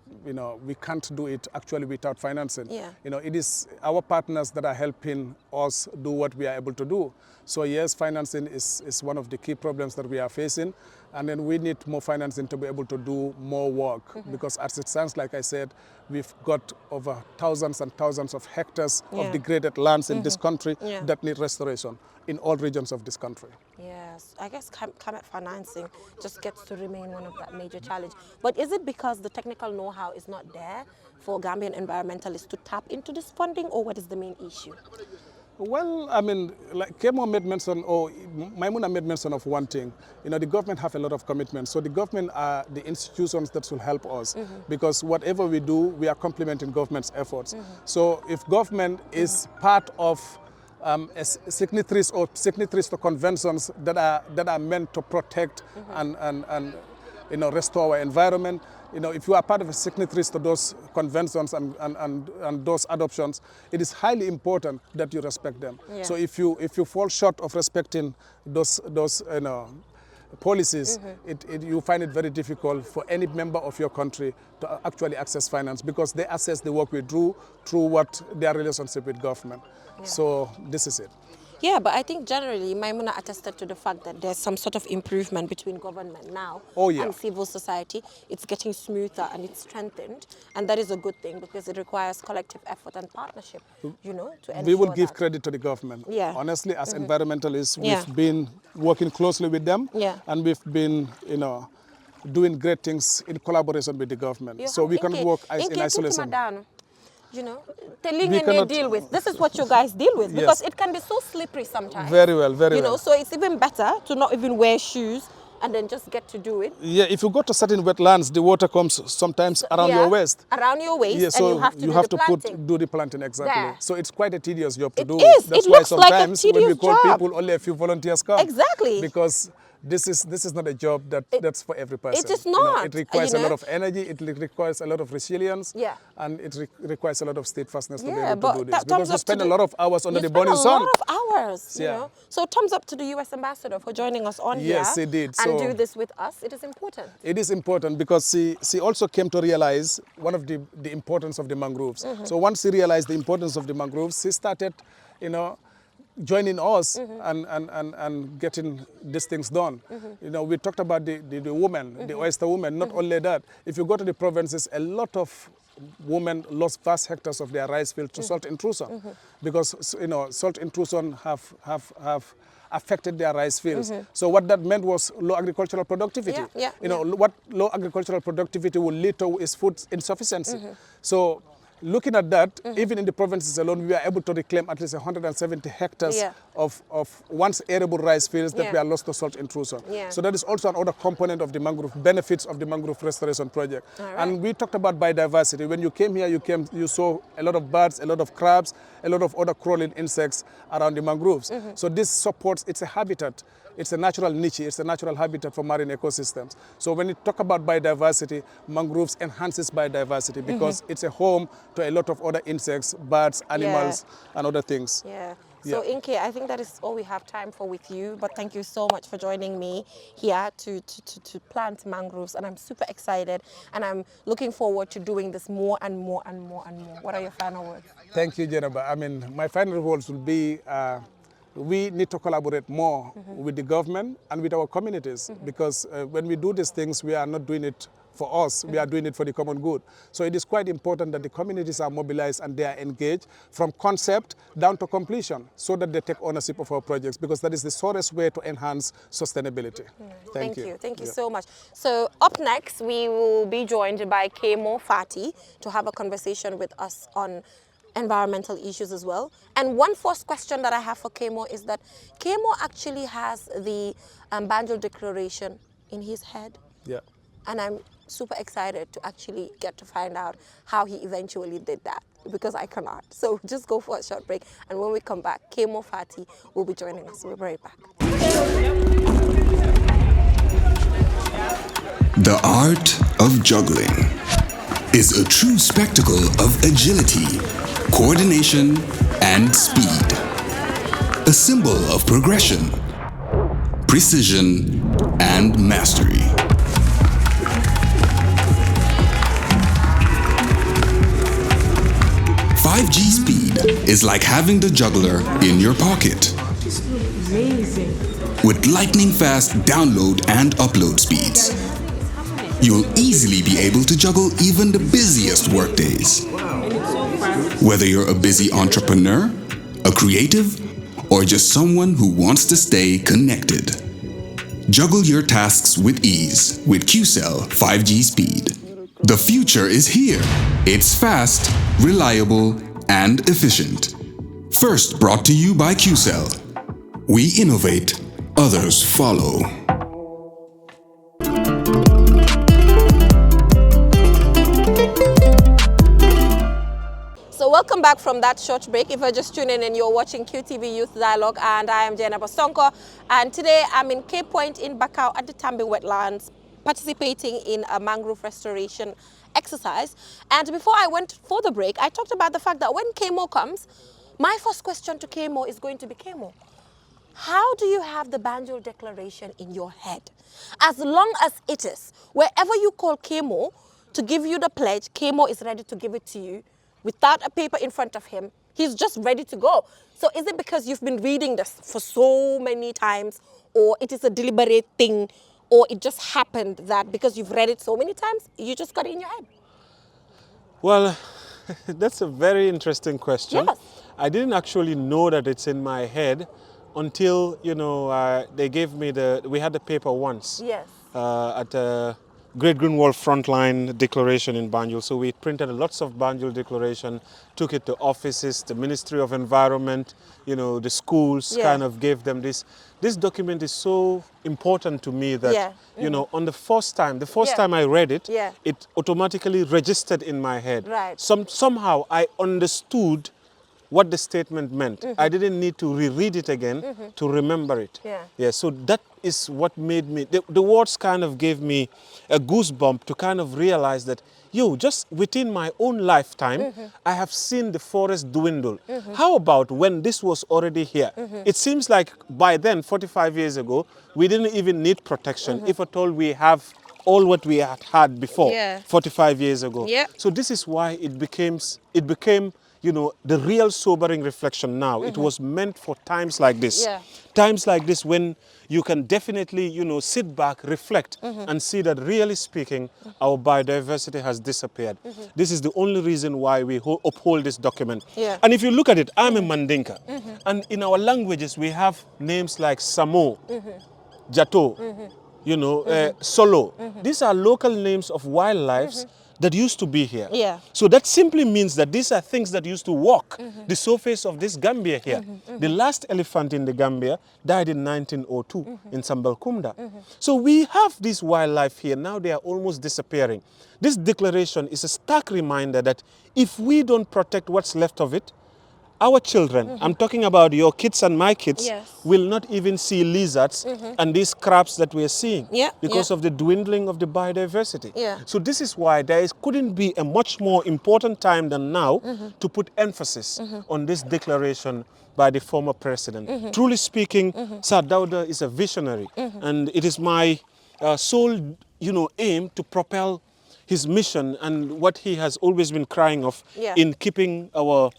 we can't do it actually without financing. Yeah. It is our partners that are helping us do what we are able to do. So yes, financing is one of the key problems that we are facing. And then we need more financing to be able to do more work, because as it sounds, like I said, we've got over thousands and thousands of hectares of degraded lands in this country that need restoration in all regions of this country. Yes, I guess climate financing just gets to remain one of that major challenge. But is it because the technical know-how is not there for Gambian environmentalists to tap into this funding, or what is the main issue? Well, I mean, like Kemo made mention, or Maimuna made mention of one thing. The government have a lot of commitments. So the government are the institutions that will help us, because whatever we do, we are complementing government's efforts. So if government is part of signatories to conventions that are meant to protect and restore our environment. If you are part of the signatories to those conventions and those adoptions, it is highly important that you respect them. Yeah. So if you fall short of respecting those policies, you find it very difficult for any member of your country to actually access finance, because they assess the work we do through what their relationship with government. Yeah. So this is it. Yeah, but I think generally Maimuna attested to the fact that there's some sort of improvement between government now and civil society. It's getting smoother and it's strengthened, and that is a good thing because it requires collective effort and partnership, to ensure we will give credit to the government. Yeah. Honestly, as environmentalists, we've been working closely with them, and we've been, doing great things in collaboration with the government. So we can work in isolation. Telling they deal with. This is what you guys deal with, because it can be so slippery sometimes. Very well, very well. So it's even better to not even wear shoes and then just get to do it. Yeah, if you go to certain wetlands, the water comes sometimes around your waist. Around your waist, Yeah, so and you have to do the planting exactly. There. So it's quite a tedious job to It do. is. That's It why looks like a sometimes when we tedious call job. people, only a few volunteers come. Exactly. Because this is not a job that's for every person. It is You know, not, it requires you a lot know. of energy. It requires a lot of resilience. Yeah. And it requires a lot of steadfastness to be Yeah, able but to do this. that Because thumbs we up spend to a lot of hours under You the spend burning sun. a lot of hours, you Yeah. know. So thumbs up to the US ambassador for joining us on Yes, here. he did. And So- do this with us. It is important. It is important because she also came to realize one of the importance of the mangroves. So once she realized the importance of the mangroves, she started, you know, joining us and getting these things done. You know, we talked about the women, the oyster women. Not only that, if you go to the provinces, a lot of women lost vast hectares of their rice fields to salt intrusion because, you know, salt intrusion have affected their rice fields. So what that meant was low agricultural productivity. You know, what low agricultural productivity will lead to is food insufficiency. So looking at that, even in the provinces alone, we are able to reclaim at least 170 hectares of once arable rice fields that were lost to salt intrusion. So that is also another component of the mangrove benefits of the mangrove restoration project. And we talked about biodiversity. When you came here, you saw a lot of birds, a lot of crabs, a lot of other crawling insects around the mangroves. So this supports, it's a habitat. It's a natural niche, it's a natural habitat for marine ecosystems. So when you talk about biodiversity, mangroves enhances biodiversity because it's a home to a lot of other insects, birds, animals, and other things. Yeah. So Inke, I think that is all we have time for with you, but thank you so much for joining me here to plant mangroves, and I'm super excited, and I'm looking forward to doing this more and more and more and more. What are your final words? Thank you, Jennifer. I mean, my final words will be, we need to collaborate more with the government and with our communities because when we do these things, we are not doing it for us, we are doing it for the common good. So it is quite important that the communities are mobilized and they are engaged from concept down to completion so that they take ownership of our projects because that is the surest way to enhance sustainability. Thank you. Thank you so much. So up next, we will be joined by Kemo Fati to have a conversation with us on environmental issues as well. And one first question that I have for Kemo is that Kemo actually has the Banjul Declaration in his head. Yeah. And I'm super excited to actually get to find out how he eventually did that because I cannot. So just go for a short break. And when we come back, Kemo Fati will be joining us. We'll be right back. The art of juggling is a true spectacle of agility, coordination, and speed. A symbol of progression, precision, and mastery. .5G speed is like having the juggler in your pocket. With lightning-fast download and upload speeds, you'll easily be able to juggle even the busiest workdays. Whether you're a busy entrepreneur, a creative, or just someone who wants to stay connected. Juggle your tasks with ease with QCell 5G speed. The future is here. It's fast, reliable, and efficient. First brought to you by QCell. We innovate, others follow. So welcome back from that short break. If you're just tuning in, you're watching QTV Youth Dialogue, and I am Jenna Basonko. And today I'm in Cape Point in Bakau at the Tambi Wetlands, participating in a mangrove restoration exercise. And before I went for the break, I talked about the fact that when Kemo comes, my first question to Kemo is going to be, Kemo, how do you have the Banjul Declaration in your head? As long as it is, wherever you call Kemo to give you the pledge, Kemo is ready to give it to you without a paper in front of him. He's just ready to go. So is it because you've been reading this for so many times, or it is a deliberate thing, or it just happened that because you've read it so many times, you just got it in your head? Well, that's a very interesting question. Yes. I didn't actually know that it's in my head until, you know, they gave me we had the paper once. Yes. At a Great Greenwald Frontline Declaration in Banjul. So we printed lots of Banjul Declaration, took it to offices, the Ministry of Environment, you know, the schools, kind of gave them this. This document is so important to me that, you know, on the first time I read it, it automatically registered in my head. Right. Somehow I understood what the statement meant. I didn't need to reread it again to remember it. Yeah, so that is what made me, the words kind of gave me a goosebump to kind of realize that, just within my own lifetime, I have seen the forest dwindle. How about when this was already here? It seems like by then, 45 years ago, we didn't even need protection, if at all we have all what we had before, 45 years ago. So this is why it became, you know, the real sobering reflection now. It was meant for times like this. Times like this when you can definitely, you know, sit back, reflect, and see that really speaking, our biodiversity has disappeared. This is the only reason why we uphold this document. And if you look at it, I'm a Mandinka. And in our languages, we have names like Samo, Jato, you know, Solo. These are local names of wildlife that used to be here. So that simply means that these are things that used to walk the surface of this Gambia here. The last elephant in the Gambia died in 1902 in Sambalkumda. So we have this wildlife here. Now they are almost disappearing. This declaration is a stark reminder that if we don't protect what's left of it, our children, I'm talking about your kids and my kids, will not even see lizards and these crabs that we're seeing because of the dwindling of the biodiversity. So this is why there couldn't be a much more important time than now to put emphasis on this declaration by the former president. Truly speaking, Sir Dawda is a visionary, and it is my sole, you know, aim to propel his mission and what he has always been crying of in keeping our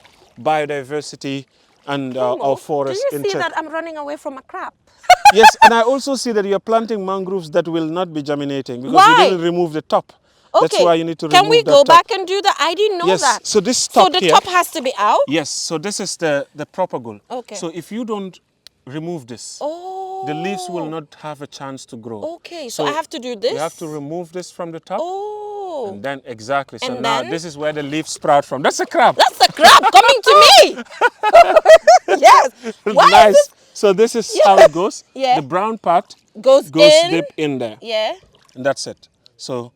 biodiversity and our forests in check. Do you see that I'm running away from a crab? Yes, and I also see that you're planting mangroves that will not be germinating because you didn't remove the top. Okay. That's why you need to remove Can we go back and do that? I didn't know that. So this top So the top has to be out? Yes, so this is the propagule. Okay. So if you don't remove this, the leaves will not have a chance to grow. Okay, so I have to do this? You have to remove this from the top. Oh. And then, exactly. So And now then? this is where the leaves sprout from. That's a crab. That's a crab coming to me. Yes. Why Nice. is this? So this is how it goes. Yeah. The brown part goes in. deep in there. Yeah. And that's it. So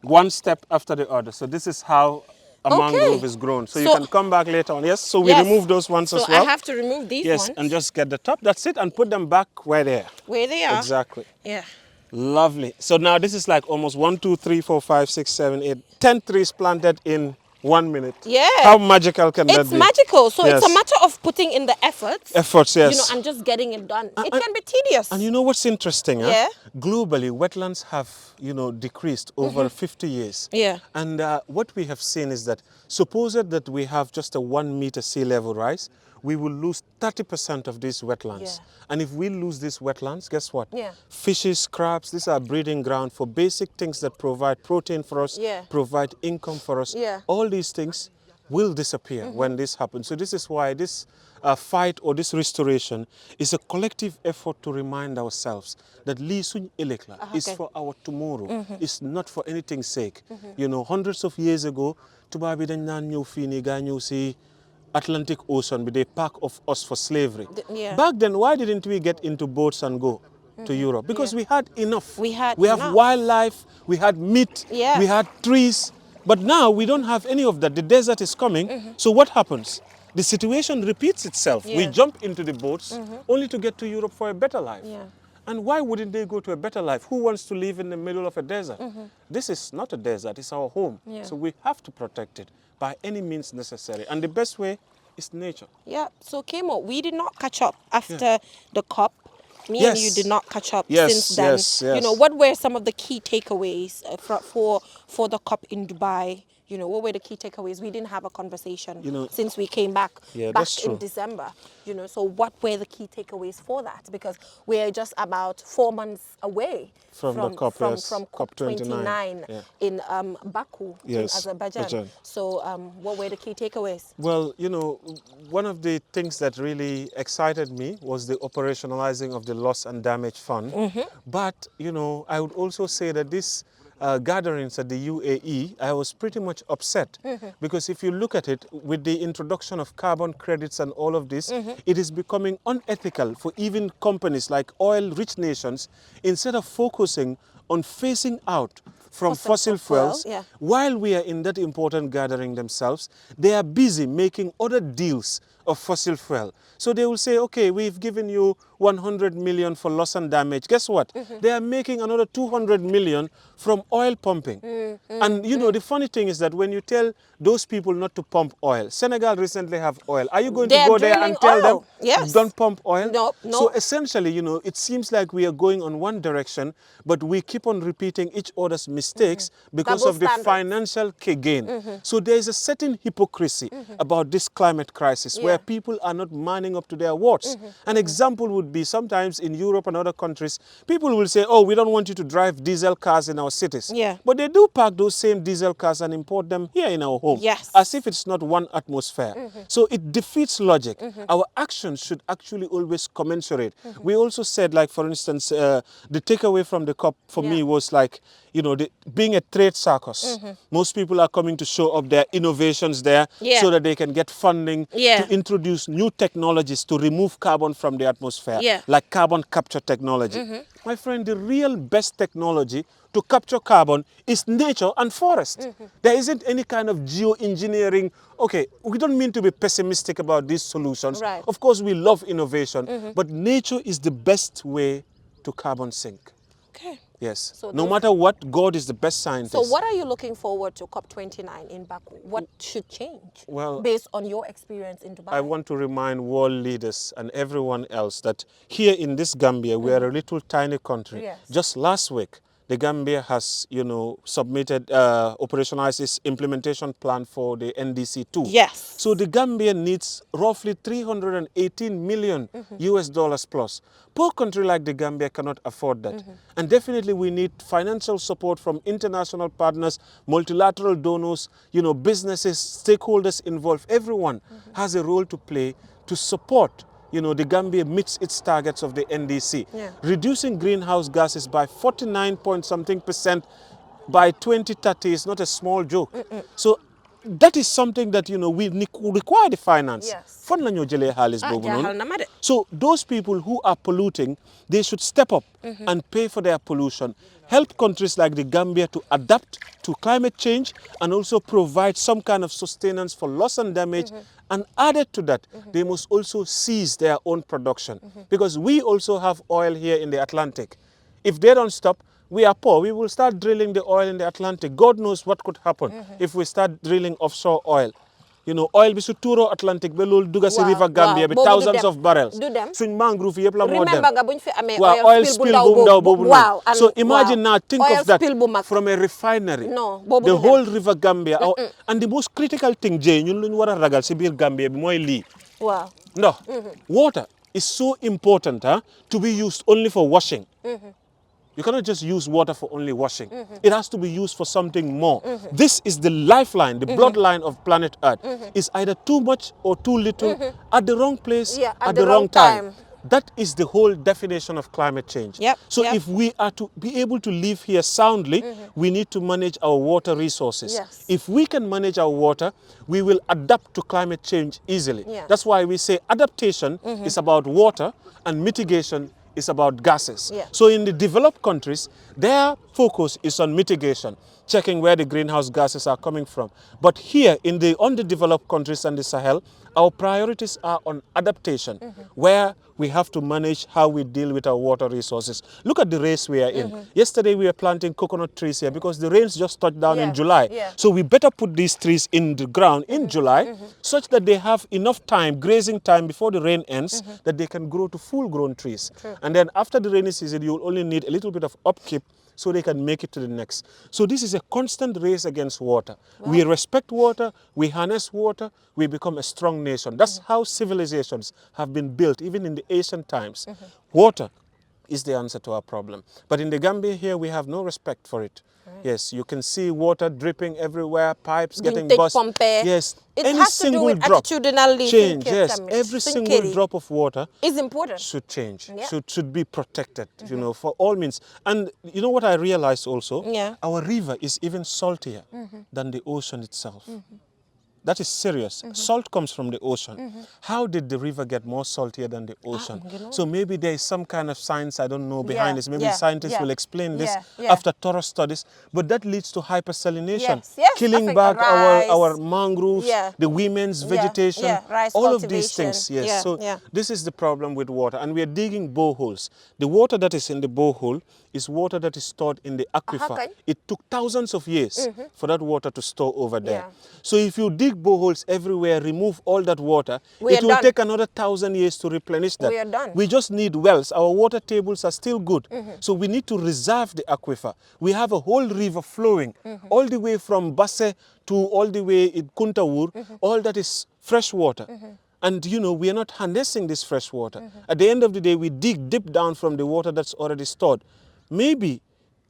one step after the other. So this is how a mangrove is grown. So you can come back later on. Yes. So we remove those ones as well. So I have to remove these ones. Yes, and just get the top. That's it, and put them back where they are. Where they are. Exactly. Yeah. Lovely. So now this is like almost 1, 2, 3, 4, 5, 6, 7, 8, 10 trees planted in 1 minute. Yeah. How magical can that be? It's magical. So Yes. it's a matter of putting in the efforts. Efforts, yes. You know, and just getting it done. It can be tedious. And you know what's interesting? Yeah. Globally, wetlands have, you know, decreased over 50 years. Yeah. And what we have seen is that, suppose that we have just a 1 meter sea level rise, we will lose 30% of these wetlands. And if we lose these wetlands, guess what? Fishes, crabs, these are breeding ground for basic things that provide protein for us, provide income for us. All these things will disappear when this happens. So this is why this fight or this restoration is a collective effort to remind ourselves that Li Suñ Elekla is for our tomorrow. It's not for anything's sake. You know, hundreds of years ago, tubaab bi dañ naan ñëw fii nii gaa ñëw si Atlantic Ocean, but they pack of us for slavery. Back then, why didn't we get into boats and go to Europe? Because we had enough. We have wildlife, we had meat, we had trees. But now we don't have any of that. The desert is coming. So what happens? The situation repeats itself. We jump into the boats only to get to Europe for a better life. And why wouldn't they go to a better life? Who wants to live in the middle of a desert? This is not a desert, it's our home. So we have to protect it by any means necessary. And the best way is nature. Yeah, so Kemo, we did not catch up after the COP. Me and you did not catch up since then. You know, what were some of the key takeaways for the COP in Dubai? You know, what were the key takeaways? We didn't have a conversation since we came back in December. You know, so what were the key takeaways for that? Because we're just about 4 months away from the COP, from COP 29 in Baku, in Azerbaijan. So what were the key takeaways? Well, you know, one of the things that really excited me was the operationalizing of the loss and damage fund. But, you know, I would also say that this gatherings at the UAE, I was pretty much upset because if you look at it, with the introduction of carbon credits and all of this, it is becoming unethical for even companies like oil-rich nations, instead of focusing on phasing out from fossil fuels, while we are in that important gathering themselves, they are busy making other deals of fossil fuel. So they will say, okay, we've given you 100 million for loss and damage. Guess what? They are making another 200 million from oil pumping. And you know, the funny thing is that when you tell those people not to pump oil, Senegal recently have oil. Are you going to go there and tell them, don't pump oil? No, no. So essentially, you know, it seems like we are going on one direction, but we keep on repeating each other's mistakes because of the financial gain. So there is a certain hypocrisy about this climate crisis where people are not manning up to their words. An example would be sometimes in Europe and other countries, people will say, oh, we don't want you to drive diesel cars in our cities. But they do park those same diesel cars and import them here in our home, as if it's not one atmosphere. So it defeats logic. Our actions should actually always commensurate. We also said, like, for instance, the takeaway from the COP for me was like, you know, being a trade circus. Most people are coming to show up their innovations there so that they can get funding to introduce new technologies to remove carbon from the atmosphere, like carbon capture technology. My friend, the real best technology to capture carbon is nature and forest. There isn't any kind of geoengineering. Okay, we don't mean to be pessimistic about these solutions. Of course, we love innovation, but nature is the best way to carbon sink. Yes. So no matter what, God is the best scientist. So what are you looking forward to COP29 in Baku? What should change based on your experience in Dubai? I want to remind world leaders and everyone else that here in this Gambia, we are a little tiny country. Just last week, the Gambia has, you know, submitted, operationalized its implementation plan for the NDC2. So the Gambia needs roughly 318 million US dollars plus. Poor country like the Gambia cannot afford that. And definitely we need financial support from international partners, multilateral donors, you know, businesses, stakeholders involved. Everyone has a role to play to support, you know, the Gambia meets its targets of the NDC. Reducing greenhouse gases by 49-point-something% by 2030 is not a small joke. So that is something that, you know, we require the finance. So those people who are polluting, they should step up and pay for their pollution. Help countries like the Gambia to adapt to climate change and also provide some kind of sustenance for loss and damage. And added to that, they must also cease their own production because we also have oil here in the Atlantic. If they don't stop, we are poor. We will start drilling the oil in the Atlantic. God knows what could happen if we start drilling offshore oil. You know, oil bi su turo Atlantic be lol duga ci river Gambia bi thousands of barrels. Suñ mangrove yep la mo dem. Remember nga buñ fi amé oil spill bu ndaw bobu. So imagine now, think of that from a refinery. The whole river Gambia. And the most critical thing, Jay, ñun luñ wara ragal ci bir Gambia bi moy li. No. Water is so important to be used only for washing. You cannot just use water for only washing. It has to be used for something more. This is the lifeline, the bloodline of planet Earth. It's either too much or too little at the wrong place at the wrong time. That is the whole definition of climate change. So if we are to be able to live here soundly, we need to manage our water resources. If we can manage our water, we will adapt to climate change easily. That's why we say adaptation is about water and mitigation is about gases. So in the developed countries, their focus is on mitigation, checking where the greenhouse gases are coming from. But here in the underdeveloped countries and the Sahel, our priorities are on adaptation, where we have to manage how we deal with our water resources. Look at the race we are in. Yesterday we were planting coconut trees here because the rains just touched down in July. So we better put these trees in the ground in July such that they have enough time, grazing time before the rain ends, that they can grow to full-grown trees. And then after the rainy season, you'll only need a little bit of upkeep so they can make it to the next. So this is a constant race against water. We respect water, we harness water, we become a strong nation. That's how civilizations have been built, even in the ancient times. Water is the answer to our problem. But in the Gambia here, we have no respect for it. Yes, you can see water dripping everywhere, pipes getting burst. Yes, it any has to do single with drop attitudinally change. Yes, every single drop of water is important. should change. Should be protected. You know, for all means. And you know what I realized also? Our river is even saltier than the ocean itself. That is serious. Salt comes from the ocean. How did the river get more saltier than the ocean? So maybe there is some kind of science, I don't know, behind this. Maybe scientists will explain this after thorough studies. But that leads to hypersalination, killing back our mangroves, the women's vegetation, all of these things. Yes. So this is the problem with water. And we are digging boreholes. The water that is in the borehole is water that is stored in the aquifer. It took thousands of years for that water to store over there. So if you dig boreholes everywhere, remove all that water, it will take another 1,000 years to replenish that. We are done. We just need wells. Our water tables are still good. So we need to reserve the aquifer. We have a whole river flowing all the way from Basse to all the way in Kuntawur. All that is fresh water. And, you know, we are not harnessing this fresh water. At the end of the day, we dig deep down from the water that's already stored. Maybe,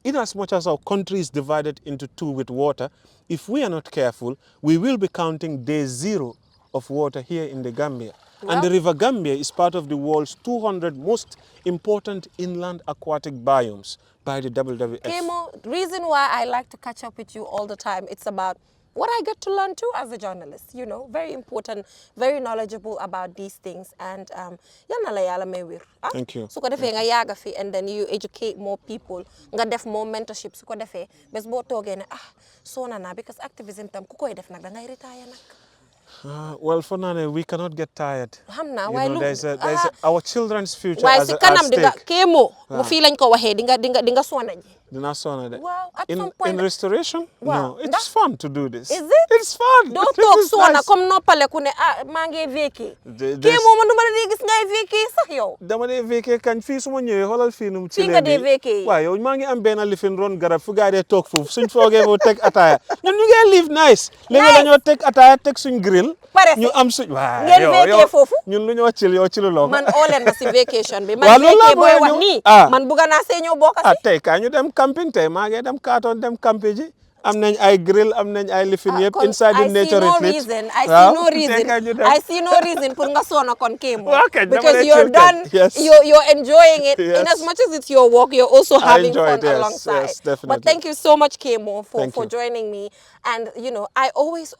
in as much as our country is divided into two with water, if we are not careful, we will be counting day zero of water here in the Gambia. And the River Gambia is part of the world's 200 most important inland aquatic biomes by the WWF. Kemo, the reason why I like to catch up with you all the time, it's about what I get to learn too as a journalist, you know, very important, very knowledgeable about these things. And thank you. So ko defé nga yaga fi, and then you educate more people, nga def more mentorship. So ko defé bes bo toge ne sona na, because activism tam ku koy def nak da ngay retire nak. Well, for now, we cannot get tired. Why there's our children's future why as si at kanam stake. diga kemo mo fi lañ ko waxe dinga sona ji. Wow, at some point. In restoration? Wow. No, it's fun to do this. Is it? It's fun. Don't talk so na come no pale kune mange veki. Kemo mo duma di gis ngay veki sax yow. Dama de veki kañ fi suma ñëwé holal fi num ci Fi nga de veki. Waaw yow ma ngi am ben lifin ron garab fu gaay de tok fofu suñ foogé mo tek ataya. Ñun ñu ngi live nice. Léegi dañoo tek ataya tek suñ grill. ñu am suñ waaw ngeen veki fofu. Ñun lu ñoo chill yow ci lu man olen na ci vacation bi. Man veki boy wax ni. Man buga na sé ñoo bokasi. Tay ka ñu dem camping tay ma ngi dem kaatoon dem campé ji. Am nañ ay grill, am nañ ay lifin yëpp inside the nature retreat. I see no reason pour nga sona kon Kemo. Because you're done, you're enjoying it. In as much as it's your work, you're also having fun alongside. Yes, definitely. But thank you so much, Kemo, for joining me. And, you know, I always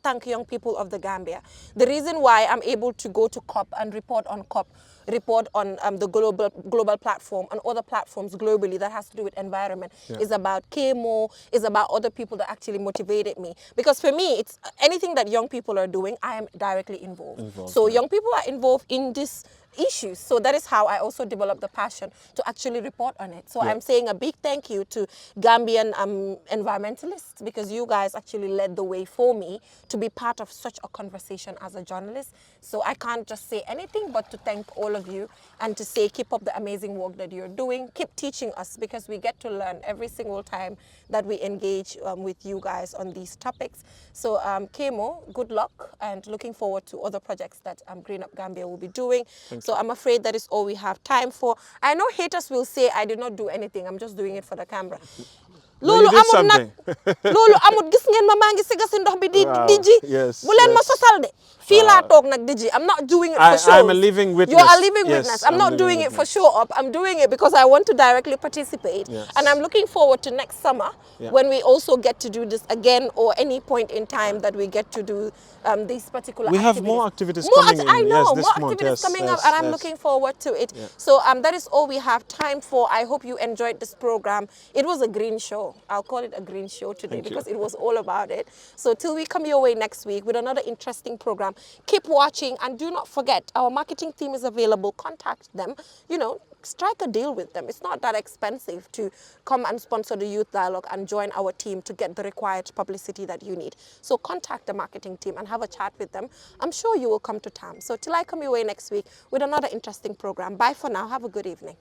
thank young people of the Gambia. The reason why I'm able to go to COP and report on COP, report on the global platform and other platforms globally that has to do with environment is about Kemo, is about other people that actually motivated me. Because for me, it's anything that young people are doing, I am directly involved. So young people are involved in this issues. So that is how I also developed the passion to actually report on it. So I'm saying a big thank you to Gambian environmentalists, because you guys actually led the way for me to be part of such a conversation as a journalist. So I can't just say anything but to thank all of you and to say keep up the amazing work that you're doing. Keep teaching us, because we get to learn every single time that we engage with you guys on these topics. So Kemo, good luck, and looking forward to other projects that Green Up Gambia will be doing. So I'm afraid that is all we have time for. I know haters will say I did not do anything. I'm just doing it for the camera. Lulu amut nak. Lulu amut gis ngeen ma mangi siga si ndox bi di ji. Bu len ma sosal de. Fi la tok nak di ji. I'm not doing it for show. I'm a living witness. You're a living witness. I'm not doing it for show up. I'm doing it because I want to directly participate. And I'm looking forward to next summer when we also get to do this again, or any point in time that we get to do these particular activities. We have more activities coming in. I know, this more month. activities coming up, and I'm looking forward to it. So that is all we have time for. I hope you enjoyed this program. It was a green show. I'll call it a green show today because it was all about it. So till we come your way next week with another interesting program, keep watching, and do not forget, our marketing team is available. Contact them, you know, strike a deal with them. It's not that expensive to come and sponsor the Youth Dialogue and join our team to get the required publicity that you need. So contact the marketing team and have a chat with them. I'm sure you will come to terms. So till I come your way next week with another interesting program. Bye for now. Have a good evening.